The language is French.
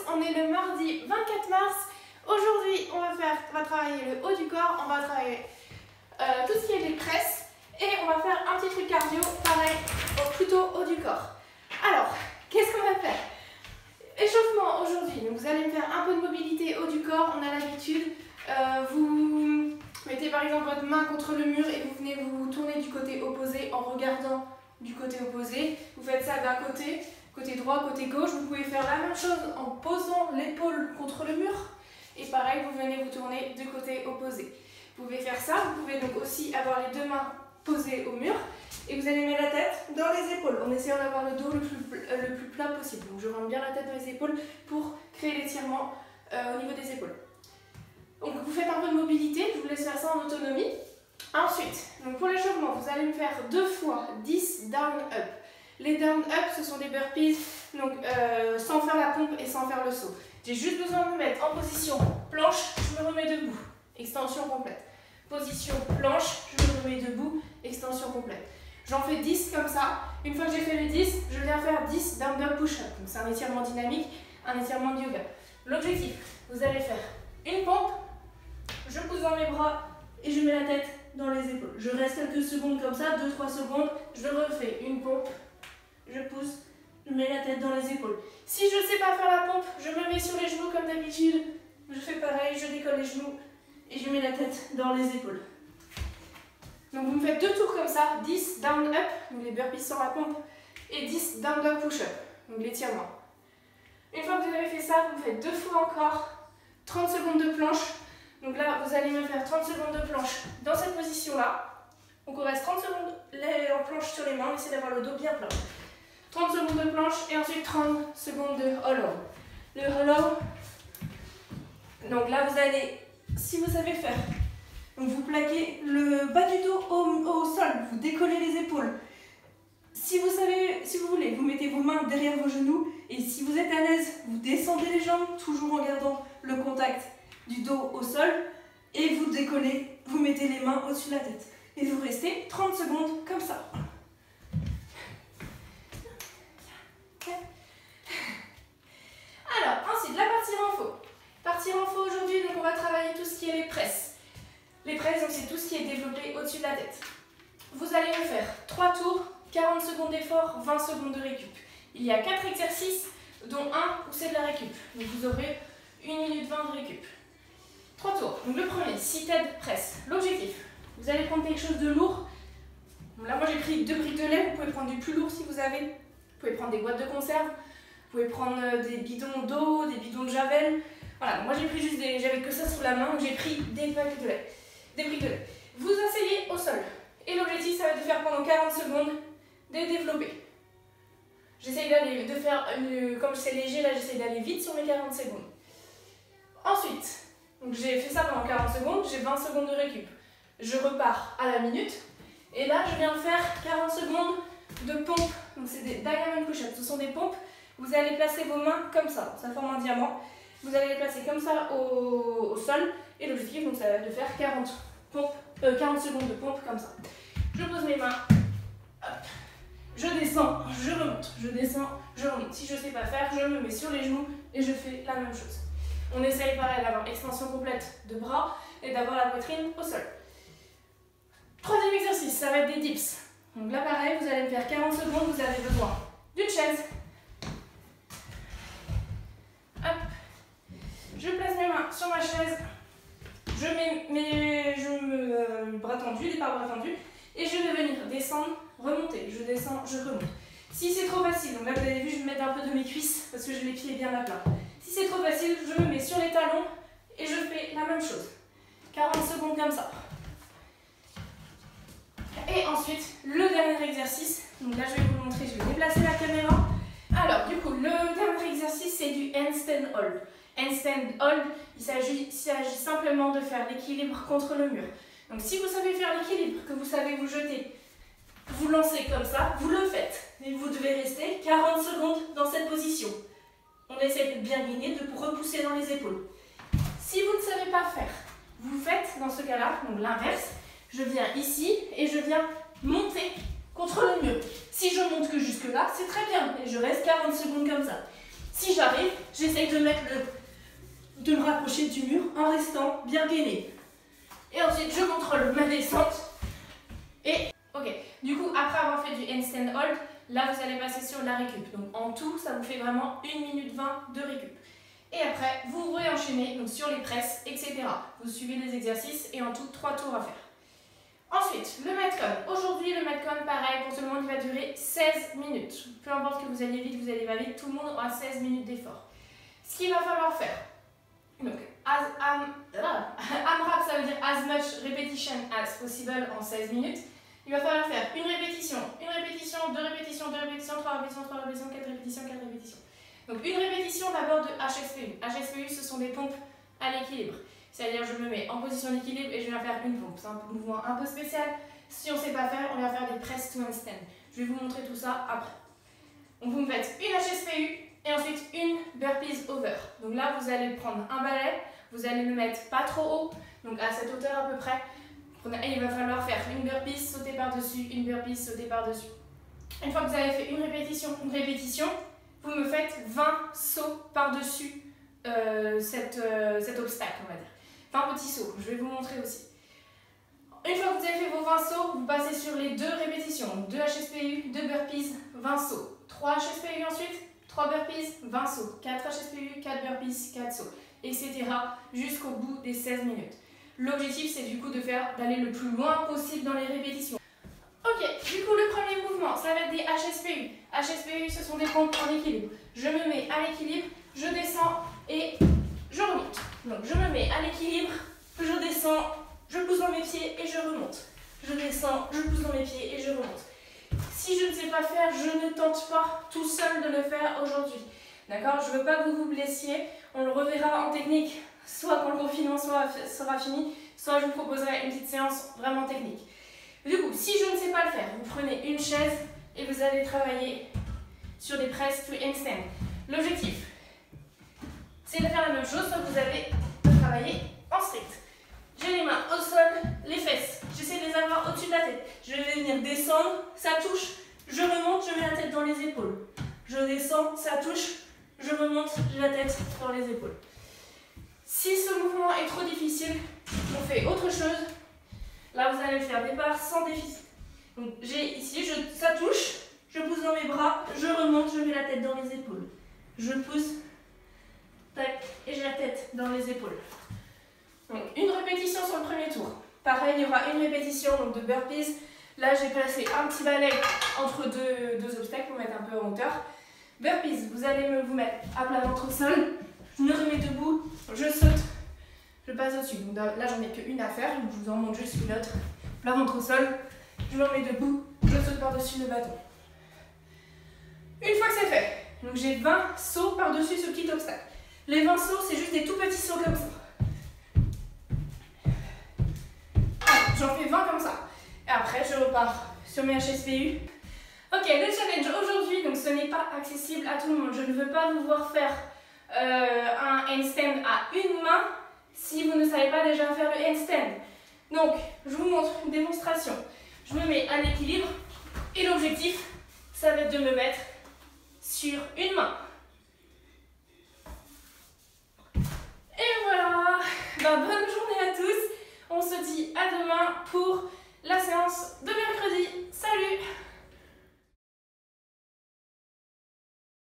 on est le mardi 24 mars. Aujourd'hui, on va travailler le haut du corps, on va travailler tout ce qui est des presses et on va faire un petit truc cardio, pareil, plutôt haut du corps. Alors, qu'est-ce qu'on va faire? Échauffement aujourd'hui, donc vous allez me faire un peu de mobilité haut du corps, on a l'habitude. Vous mettez par exemple votre main contre le mur et vous venez vous tourner du côté opposé en regardant du côté opposé. Vous faites ça d'un côté, côté droit, côté gauche. Vous pouvez faire la même chose en posant l'épaule contre le mur. Et pareil, vous venez vous tourner du côté opposé. Vous pouvez faire ça, vous pouvez donc aussi avoir les deux mains posées au mur. Et vous allez mettre la tête dans les épaules en essayant d'avoir le dos le plus plat possible. Donc je rentre bien la tête dans les épaules pour créer l'étirement au niveau des épaules. Donc vous faites un peu de mobilité, je vous laisse faire ça en autonomie. Ensuite, donc pour l'échauffement, vous allez me faire 2 fois 10 down up. Les down up, ce sont des burpees donc, sans faire la pompe et sans faire le saut. J'ai juste besoin de me mettre en position planche, je me remets debout, extension complète. Position planche, je me remets debout, extension complète. J'en fais 10 comme ça. Une fois que j'ai fait les 10, je viens faire 10 down up push-up. Donc c'est un étirement dynamique, un étirement de yoga. L'objectif, vous allez faire une pompe, je pousse dans mes bras et je mets la tête dans les épaules. Je reste quelques secondes comme ça, 2-3 secondes, je refais une pompe, je pousse, je mets la tête dans les épaules. Si je ne sais pas faire la pompe, je me mets sur les genoux comme d'habitude, je fais pareil, je décolle les genoux et je mets la tête dans les épaules. Donc vous me faites 2 tours comme ça, 10 down up, donc les burpees sans la pompe, et 10 down up push up, donc l'étirement. Une fois que vous avez fait ça, vous faites 2 fois encore 30 secondes de planche. Donc là, vous allez me faire 30 secondes de planche dans cette position-là. Donc on reste 30 secondes en planche sur les mains, on essaie d'avoir le dos bien plat. 30 secondes de planche et ensuite 30 secondes de hollow. Le hollow, donc là vous allez, si vous savez faire, donc vous plaquez le bas du dos au sol, vous décollez les épaules. Si vous voulez, vous mettez vos mains derrière vos genoux et si vous êtes à l'aise, vous descendez les jambes, toujours en gardant le contact du dos au sol et vous décollez, vous mettez les mains au-dessus de la tête. Et vous restez 30 secondes comme ça. Alors, ensuite, la partie renfo. Partie renfo aujourd'hui, donc on va travailler tout ce qui est les presses. Les presses, donc c'est tout ce qui est développé au-dessus de la tête. Vous allez me faire 3 tours, 40 secondes d'effort, 20 secondes de récup. Il y a 4 exercices, dont un où c'est de la récup. Donc vous aurez 1 minute 20 de récup. 3 tours. Donc le premier, seated press. L'objectif, vous allez prendre quelque chose de lourd. Donc là, moi j'ai pris 2 briques de lait. Vous pouvez prendre du plus lourd si vous avez. Vous pouvez prendre des boîtes de conserve. Vous pouvez prendre des bidons d'eau, des bidons de javel. Voilà, moi j'ai pris juste j'avais que ça sous la main. Donc j'ai pris des paquets de lait. Des briques de lait. Vous asseyez au sol. Et l'objectif, ça va être de faire pendant 40 secondes des développés. J'essaye de faire, comme c'est léger, là j'essaye d'aller vite sur mes 40 secondes. Ensuite, donc j'ai fait ça pendant 40 secondes, j'ai 20 secondes de récup. Je repars à la minute. Et là, je viens faire 40 secondes de pompe. Donc c'est des diamond push-ups, ce sont des pompes. Vous allez placer vos mains comme ça, ça forme un diamant. Vous allez les placer comme ça au sol. Et l'objectif, donc ça va être de faire 40 secondes de pompe comme ça. Je pose mes mains. Hop. Je descends, je remonte. Je descends, je remonte. Si je ne sais pas faire, je me mets sur les genoux et je fais la même chose. On essaye pareil d'avoir extension complète de bras et d'avoir la poitrine au sol. Troisième exercice, ça va être des dips. Donc là pareil, vous allez me faire 40 secondes, vous avez besoin d'une chaise. Hop. Je place mes mains sur ma chaise. Je mets mes bras tendus, les bras tendus. Et je vais venir descendre, remonter. Je descends, je remonte. Si c'est trop facile, donc là vous avez vu, je vais mettre un peu de mes cuisses parce que j'ai les pieds bien à plat. Si c'est trop facile, je me mets sur les talons et je fais la même chose. 40 secondes comme ça. Et ensuite, le dernier exercice. Donc là, je vais vous le montrer, je vais déplacer la caméra. Alors, du coup, le dernier exercice, c'est du handstand hold. Handstand hold, il s'agit simplement de faire l'équilibre contre le mur. Donc si vous savez faire l'équilibre, que vous savez vous jeter, vous lancez comme ça, vous le faites. Et vous devez rester 40 secondes dans cette position. On essaie de bien gagner, de repousser dans les épaules. Si vous ne savez pas faire, vous faites dans ce cas-là, donc l'inverse. Je viens ici et je viens monter contre le mur. Si je monte que jusque là, c'est très bien et je reste 40 secondes comme ça. Si j'arrive, j'essaye de me rapprocher du mur en restant bien gainé. Et ensuite, je contrôle ma descente. Et ok, du coup, après avoir fait du handstand hold, là vous allez passer sur la récup. Donc en tout, ça vous fait vraiment 1 minute 20 de récup. Et après, vous réenchaînez donc sur les presses, etc. Vous suivez les exercices et en tout, 3 tours à faire. Ensuite, le Metcon. Aujourd'hui, le Metcon, pareil, pour tout le monde, il va durer 16 minutes. Peu importe que vous alliez vite, vous allez pas vite, tout le monde aura 16 minutes d'effort. Ce qu'il va falloir faire, donc, AMRAP, ça veut dire as much repetition as possible en 16 minutes. Il va falloir faire une répétition, 2 répétitions, 3 répétitions, 3 répétitions, 4 répétitions, 4 répétitions. Donc une répétition d'abord de HSPU. HSPU, ce sont des pompes à l'équilibre. C'est-à-dire je me mets en position d'équilibre et je viens faire une pompe. C'est un mouvement un peu spécial. Si on ne sait pas faire, on va faire des press to handstand. Je vais vous montrer tout ça après. Donc vous me faites une HSPU et ensuite une burpees over. Donc là, vous allez prendre un balai, vous allez le mettre pas trop haut, donc à cette hauteur à peu près. Et il va falloir faire une burpees, sauter par-dessus, une burpees, sauter par-dessus. Une fois que vous avez fait une répétition, vous me faites 20 sauts par-dessus cet obstacle, on va dire. 20 petits sauts, je vais vous montrer aussi. Une fois que vous avez fait vos 20 sauts, vous passez sur les 2 répétitions. 2 HSPU, 2 burpees, 20 sauts. 3 HSPU ensuite, 3 burpees, 20 sauts. 4 HSPU, 4 burpees, 4 sauts. Etc. jusqu'au bout des 16 minutes. L'objectif, c'est du coup d'aller le plus loin possible dans les répétitions. Ok, du coup, le premier mouvement, ça va être des HSPU. HSPU, ce sont des pompes en équilibre. Je me mets à l'équilibre, je descends et je remonte. Donc, je me mets à l'équilibre, je descends, je pousse dans mes pieds et je remonte. Je descends, je pousse dans mes pieds et je remonte. Si je ne sais pas faire, je ne tente pas tout seul de le faire aujourd'hui. D'accord? Je ne veux pas que vous vous blessiez. On le reverra en technique, soit quand le confinement sera fini, soit je vous proposerai une petite séance vraiment technique. Du coup, si je ne sais pas le faire, vous prenez une chaise et vous allez travailler sur des press to handstand. L'objectif, c'est de faire la même chose, sauf que vous allez travailler en strict. J'ai les mains au sol, les fesses. J'essaie de les avoir au-dessus de la tête. Je vais venir descendre, ça touche, je remonte, je mets la tête dans les épaules. Je descends, ça touche, je remonte, j'ai la tête dans les épaules. Si ce mouvement est trop difficile, on fait autre chose. Là, vous allez le faire des barres sans déficit. Donc, j'ai ici, ça touche, je pousse dans mes bras, je remonte, je mets la tête dans les épaules. Je pousse, tac, et j'ai la tête dans les épaules. Donc, une répétition sur le premier tour. Pareil, il y aura une répétition donc de burpees. Là, j'ai placé un petit balai entre deux obstacles pour mettre un peu en hauteur. Burpees, vous allez vous mettre à plat ventre au sol. Je me remets debout, je saute, je passe au-dessus. Donc là, j'en ai qu'une à faire, donc je vous en montre juste une autre. Plat ventre au sol, je me remets debout, je saute par-dessus le bâton. Une fois que c'est fait, donc j'ai 20 sauts par-dessus ce petit obstacle. Les 20 sauts, c'est juste des tout petits sauts comme ça. J'en fais 20 comme ça. Et après, je repars sur mes HSPU. Ok, le challenge aujourd'hui, donc ce n'est pas accessible à tout le monde. Je ne veux pas vous voir faire un handstand à une main si vous ne savez pas déjà faire le handstand. Donc, je vous montre une démonstration. Je me mets à l'équilibre et l'objectif, ça va être de me mettre sur une main. Et voilà, bonne journée à tous. On se dit à demain pour la séance de mercredi. Salut!